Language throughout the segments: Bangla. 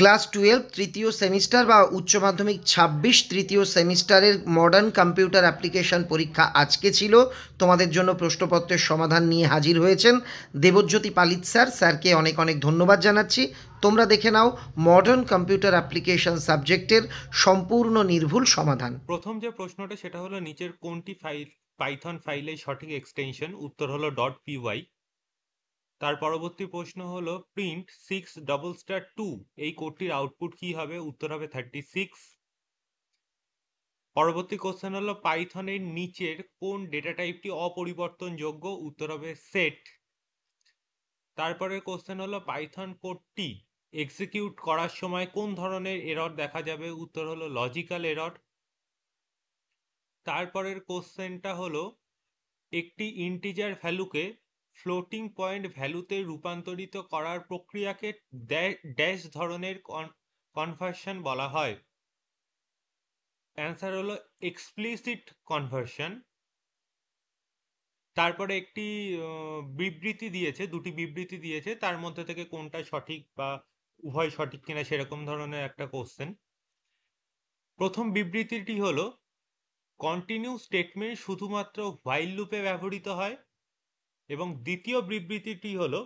ক্লাস 12 তৃতীয় সেমিস্টার বা উচ্চ মাধ্যমিক 26 তৃতীয় সেমিস্টারের মডার্ন কম্পিউটার অ্যাপ্লিকেশন পরীক্ষা আজকে ছিল। তোমাদের জন্য প্রশ্নপত্রের সমাধান নিয়ে হাজির হয়েছেন দেবজ্যোতি পালিত স্যার। স্যারকে অনেক অনেক ধন্যবাদ জানাচ্ছি। তোমরা দেখে নাও মডার্ন কম্পিউটার অ্যাপ্লিকেশন সাবজেক্টের সম্পূর্ণ নির্ভুল সমাধান। প্রথম যে প্রশ্নটা সেটা হলো নিচের কোনটি পাইথন ফাইলের সঠিক এক্সটেনশন? উত্তর হলো .py। তার পরবর্তী প্রশ্ন হলো প্রিন্ট 6 এই কোডটির আউটপুট কি হবে? উত্তর হবে 36। পরবর্তী কোশ্চেন হলো পাইথনের নিচের কোন ডেটা টাইপটি অপরিবর্তনযোগ্য? উত্তর হবে সেট। তারপরের কোশ্চেন হলো পাইথন কোডটি এক্সিকিউট করার সময় কোন ধরনের এরর দেখা যাবে? উত্তর হলো লজিক্যাল এরর। তারপরের কোশ্চেনটা হলো একটি ইন্টিজার ভ্যালুকে ফ্লোটিং পয়েন্ট ভ্যালুতে রূপান্তরিত করার প্রক্রিয়াকে ড্যাশ ধরনের কনভার্সন বলা হয়। অ্যান্সার হলো এক্সপ্লিসিট কনভার্সন। তারপরে একটি বিবৃতি দিয়েছে, দুটি বিবৃতি দিয়েছে, তার মধ্যে থেকে কোনটা সঠিক বা উভয় সঠিক কিনা সেরকম ধরনের একটা কোশ্চেন। প্রথম বিবৃতিটি হলো কন্টিনিউ স্টেটমেন্ট শুধুমাত্র হোয়াইল লুপে ব্যবহৃত হয়, এবং দ্বিতীয় বিবৃতিটি হলো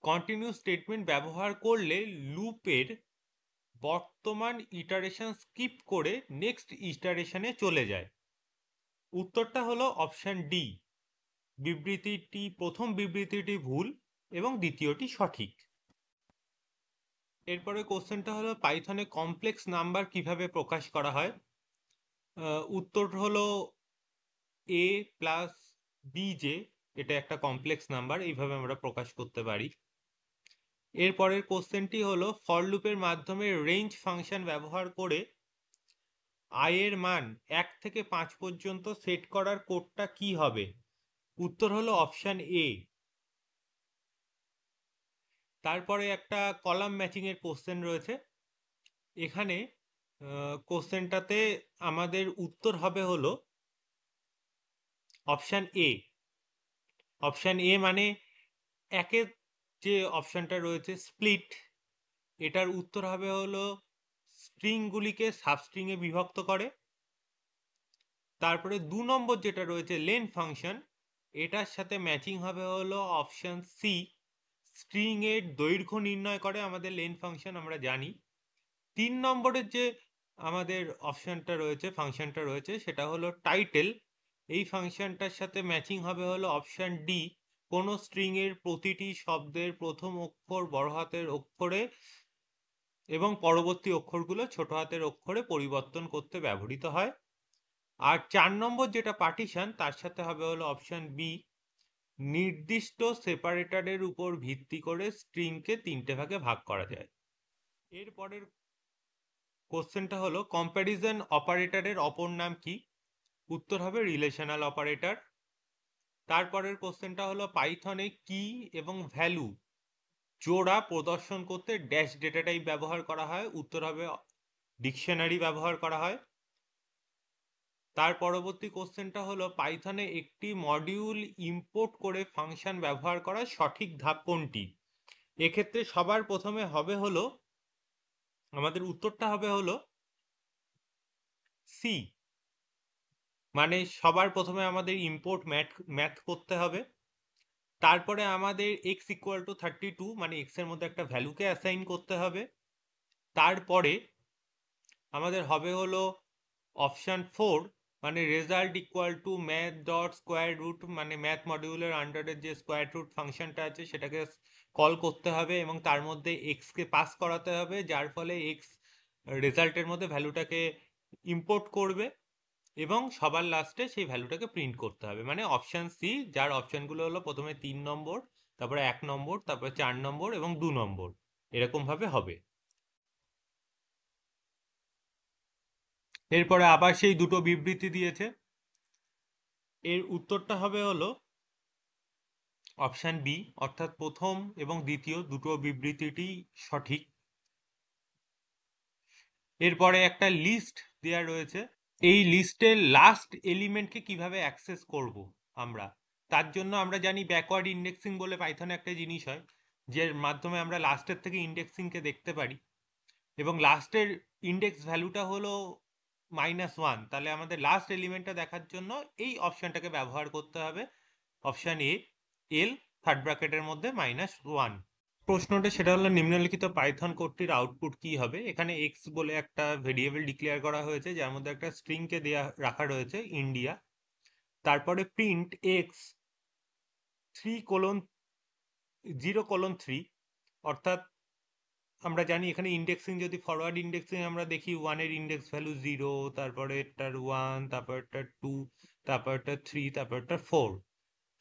কন্টিনিউ স্টেটমেন্ট ব্যবহার করলে লুপের বর্তমান ইটারেশন স্কিপ করে নেক্সট ইটারেশনে চলে যায়। উত্তরটা হলো অপশন ডি। প্রথম বিবৃতিটি ভুল এবং দ্বিতীয়টি সঠিক। এরপরে কোশ্চেনটা হলো পাইথনে কমপ্লেক্স নাম্বার কিভাবে প্রকাশ করা হয়? উত্তর হলো a প্লাস bj, এটা একটা কমপ্লেক্স নাম্বার, এইভাবে আমরা প্রকাশ করতে পারি। এরপরের কোশ্চেনটি হলো ফর লুপের মাধ্যমে রেঞ্জ ফাংশন ব্যবহার করে i এর মান 1 থেকে 5 পর্যন্ত সেট করার কোডটা কি হবে? উত্তর হলো অপশন এ। তারপরে একটা কলাম ম্যাচিং এর কোশ্চেন রয়েছে। এখানে কোশ্চেনটাতে আমাদের উত্তর হবে হলো অপশন এ। অপশন এ মানে একের যে অপশনটা রয়েছে স্প্লিট, এটার উত্তর হবে হলো স্ট্রিংগুলিকে সাবস্ট্রিংয়ে বিভক্ত করে। তারপরে 2 নম্বর যেটা রয়েছে লেন ফাংশন, এটার সাথে ম্যাচিং হবে হলো অপশন সি, স্ট্রিং এর দৈর্ঘ্য নির্ণয় করে আমাদের লেন ফাংশন, আমরা জানি। 3 নম্বরের যে আমাদের অপশনটা রয়েছে, ফাংশনটা রয়েছে, সেটা হলো টাইটেল। এই ফাংশনটার সাথে ম্যাচিং হবে হলো অপশন ডি, কোনো স্ট্রিং এর প্রতিটি শব্দের প্রথম অক্ষর বড় হাতের অক্ষরে এবং পরবর্তী অক্ষরগুলো ছোট হাতের অক্ষরে পরিবর্তন করতে ব্যবহৃত হয়। আর 4 নম্বর যেটা পার্টিশন, তার সাথে হবে হলো অপশন বি, নির্দিষ্ট সেপারেটরের উপর ভিত্তি করে স্ট্রিংকে 3টে ভাগে ভাগ করা যায়। এরপরের কোশ্চেনটা হলো কম্প্যারিজন অপারেটরের অপর নাম কি? উত্তর হবে রিলেশনাল অপারেটর। তারপরের কোশ্চেনটা হলো পাইথনে কি এবং ভ্যালু জোড়া প্রদর্শন করতে ড্যাশ ডেটা টাইপ ব্যবহার করা হয়? উত্তর হবে ডিকশনারি ব্যবহার করা হয়। তার পরবর্তী কোশ্চেনটা হলো পাইথনে একটি মডিউল ইম্পোর্ট করে ফাংশন ব্যবহার করার সঠিক ধাপ কোনটি? এক্ষেত্রে সবার প্রথমে হবে হলো আমাদের উত্তরটা হবে হলো সি, মানে সবার প্রথমে আমাদের ইম্পোর্ট ম্যাথ করতে হবে। তারপরে আমাদের x ইকুয়াল টু 32, মানে x এর মধ্যে একটা ভ্যালুকে অ্যাসাইন করতে হবে। তারপরে আমাদের হবে হলো অপশন 4, মানে result equal to math dot square root, মানে ম্যাথ মডিউলের আন্ডারের যে স্কোয়ার রুট ফাংশনটা আছে সেটাকে কল করতে হবে এবং তার মধ্যে এক্সকে পাস করাতে হবে, যার ফলে এক্স রেজাল্টের মধ্যে ভ্যালুটাকে ইম্পোর্ট করবে এবং সবার লাস্টে সেই ভ্যালুটাকে প্রিন্ট করতে হবে। মানে অপশন সি, যার অপশনগুলো হলো প্রথমে 3 নম্বর, তারপরে 1 নম্বর, তারপরে 4 নম্বর এবং 2 নম্বর, এরকমভাবে হবে। এরপরে আবার সেই দুটো বিবৃতি দিয়েছে, এর উত্তরটা হবে হলো অপশন বি, অর্থাৎ প্রথম এবং দ্বিতীয় দুটো বিবৃতিটি সঠিক। এরপরে একটা লিস্ট দেওয়া রয়েছে, এই লিস্টের লাস্ট এলিমেন্টকে কিভাবে অ্যাক্সেস করব আমরা, তার জন্য আমরা জানি ব্যাকওয়ার্ড ইন্ডেক্সিং বলে পাইথনে একটা জিনিস হয়। যার মাধ্যমে আমরা লাস্টের থেকে ইন্ডেক্সিংকে দেখতে পারি, এবং লাস্টের ইন্ডেক্স ভ্যালুটা হলো -1, তাহলে আমাদের লাস্ট এলিমেন্টটা দেখার জন্য এই অপশনটাকে ব্যবহার করতে হবে, অপশন এ, এল থার্ড ব্র্যাকেটের মধ্যে -1। প্রশ্নটা সেটা হলো নিম্নলিখিত পাইথন কোডটির আউটপুট কি হবে। এখানে এক্স বলে একটা ভেরিয়েবল ডিক্লেয়ার করা হয়েছে, যার মধ্যে একটা স্ট্রিংকে দেয়া রাখা রয়েছে ইন্ডিয়া, তারপরে প্রিন্ট এক্স 3:0:3, অর্থাৎ আমরা জানি এখানে ইন্ডেক্সিং, যদি ফরওয়ার্ড ইন্ডেক্সিং আমরা দেখি 1 এর ইন্ডেক্স ভ্যালু 0, তারপরে এটার 1, তারপর এটার 2, তারপর এটার 3, তারপর এটার 4।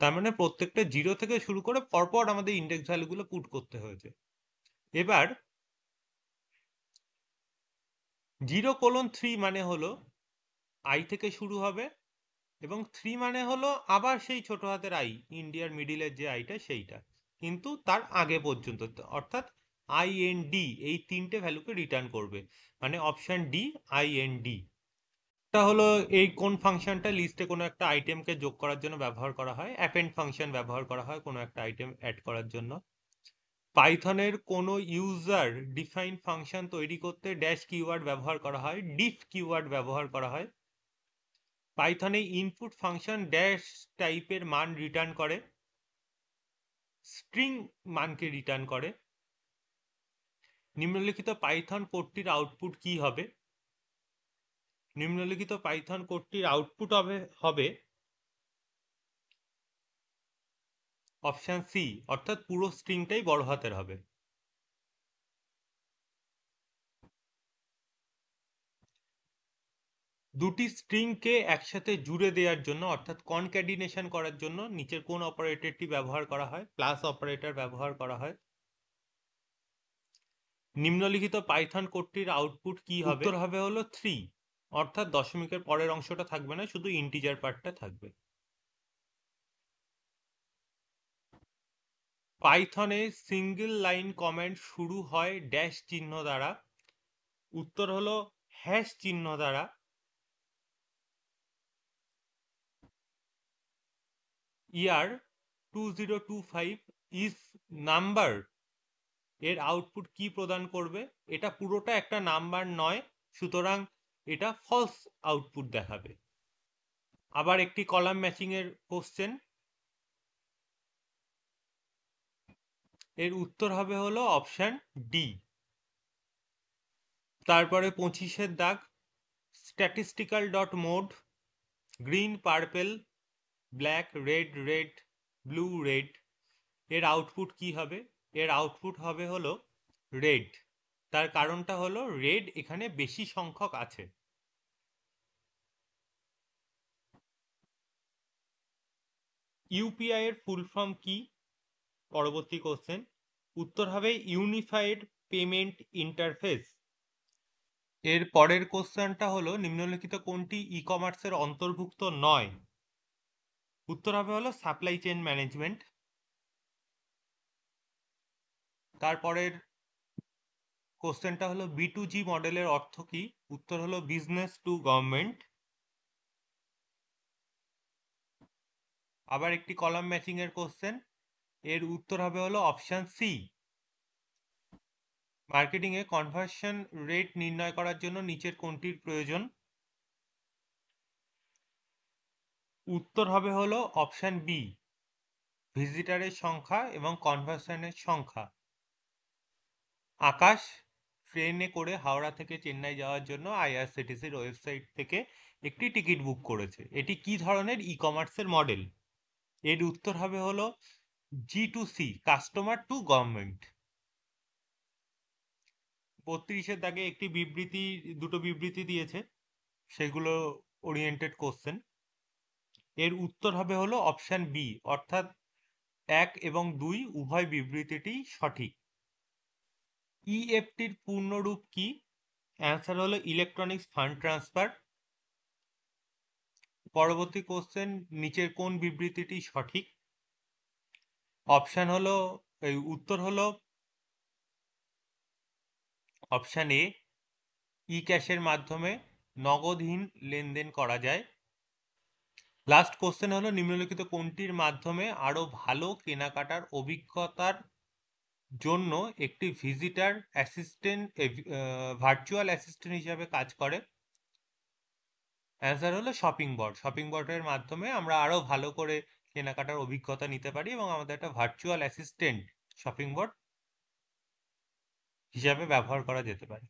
তার মানে প্রত্যেকটা 0 থেকে শুরু করে পরপর আমাদের ইন্ডেক্স ভ্যালুগুলো পুট করতে হয়েছে। এবার 0:3 মানে হলো আই থেকে শুরু হবে, এবং 3 মানে হলো আবার সেই ছোট হাতের আই, ইন্ডিয়ার মিডিলের যে আইটা সেইটা, কিন্তু তার আগে পর্যন্ত, অর্থাৎ IND, এই তিনটে ভ্যালুকে রিটার্ন করবে, মানে অপশন ডি, IND। এটা হলো এই কোন ফাংশনটা লিস্টে কোনো একটা আইটেমকে যোগ করার জন্য ব্যবহার করা হয়। অ্যাপেন্ড ফাংশন ব্যবহার করা হয় কোনো একটা আইটেম অ্যাড করার জন্য। পাইথনের কোনো ইউজার ডিফাইন ফাংশন তৈরি করতে ড্যাশ কিওয়ার্ড ব্যবহার করা হয়, ডিফ কিওয়ার্ড ব্যবহার করা হয়। পাইথনে ইনপুট ফাংশন ড্যাশ টাইপের মান রিটার্ন করে, স্ট্রিং মানকে রিটার্ন করে। নিম্নলিখিত পাইথন কোডটির আউটপুট কি হবে। নিম্নলিখিত পাইথন কোডটির আউটপুট হবে অপশন সি, অর্থাৎ পুরো স্ট্রিংটাই বড় হাতের হবে। দুটি স্ট্রিংকে একসাথে জুড়ে দেওয়ার জন্য, অর্থাৎ কনক্যাডিনেশন করার জন্য নিচের কোন অপারেটরটি ব্যবহার করা হয়। প্লাস অপারেটর ব্যবহার করা হয়। নিম্নলিখিত পাইথন কোডটির আউটপুট কি হবে। উত্তর হবে হলো 3, অর্থাৎ দশমিকের পরের অংশটা থাকবে না, শুধু ইন্টিজার পার্টটা থাকবে। পাইথনে সিঙ্গেল লাইন কমেন্ট শুরু হয় ড্যাশ চিহ্ন দ্বারা। উত্তর হলো হ্যাশ চিহ্ন দ্বারা। ইয়ার 2025 ইজ নাম্বার এর আউটপুট কি প্রদান করবে। এটা পুরোটা একটা নাম্বার নয়, সুতরাং এটা ফলস আউটপুট দেখাবে। আবার একটি কলাম ম্যাচিং এর কোশ্চেন, এর উত্তর হবে হলো অপশন ডি। তারপরে 25-এর দাগ, statistical dot mode, green purple black red red blue red, এর আউটপুট কি হবে। এর আউটপুট হবে হলো রেড। তার কারণটা হলো রেড এখানে বেশি সংখ্যক আছে। ইউপিআই এর ফুল ফর্ম কি। পরবর্তী কোশ্চেন, উত্তর হবে ইউনিফাইড পেমেন্ট ইন্টারফেস। এর পরের কোশ্চেনটা হলো নিম্নলিখিত কোনটি ই কমার্সের অন্তর্ভুক্ত নয়। উত্তর হবে হলো সাপ্লাই চেইন ম্যানেজমেন্ট। তারপরের কোশ্চেনটা হলো B2G মডেলের অর্থ কি। উত্তর হলো বিজনেস টু গভর্নমেন্ট। আবার একটি কলাম ম্যাচিং এর কোশ্চেন, এর উত্তর হবে হলো অপশন সি। মার্কেটিং এ কনভার্সন রেট নির্ণয় করার জন্য নিচের কোনটির প্রয়োজন। উত্তর হবে হলো অপশন বি, ভিজিটারের সংখ্যা এবং কনভার্সনের সংখ্যা। আকাশ ট্রেনে করে হাওড়া থেকে চেন্নাই যাওয়ার জন্য IRCTCর ওয়েবসাইট থেকে একটি টিকিট বুক করেছে। এটি কি ধরনের ই কমার্সের মডেল। এর উত্তর হবে হলো G2C, কাস্টমার টু গভর্নমেন্ট। 32-এর দাগে একটি বিবৃতি, দুটো বিবৃতি দিয়েছে, সেগুলো ওরিয়েন্টেড কোশ্চেন। এর উত্তর হবে হলো অপশন বি, অর্থাৎ 1 এবং 2 উভয় বিবৃতিটি সঠিক। EFTর পূর্ণরূপ কি। অ্যান্সার হলো ইলেকট্রনিক্স ফান্ড ট্রান্সফার। পরবর্তী কোশ্চেন, নিচের কোন বিবৃতিটি সঠিক। অপশন হলো, উত্তর হলো অপশন এ, ই ক্যাশের মাধ্যমে নগদহীন লেনদেন করা যায়। লাস্ট কোশ্চেন হলো নিম্নলিখিত কোনটির মাধ্যমে আরো ভালো কেনাকাটার অভিজ্ঞতার জন্য একটি ভিজিটার অ্যাসিস্ট্যান্ট ভার্চুয়াল অ্যাসিস্ট্যান্ট হিসাবে কাজ করে। অ্যান্সার হলো শপিং বট। শপিং বটের মাধ্যমে আমরা আরো ভালো করে কেনাকাটার অভিজ্ঞতা নিতে পারি এবং আমাদের একটা ভার্চুয়াল অ্যাসিস্ট্যান্ট শপিং বট হিসাবে ব্যবহার করা যেতে পারে।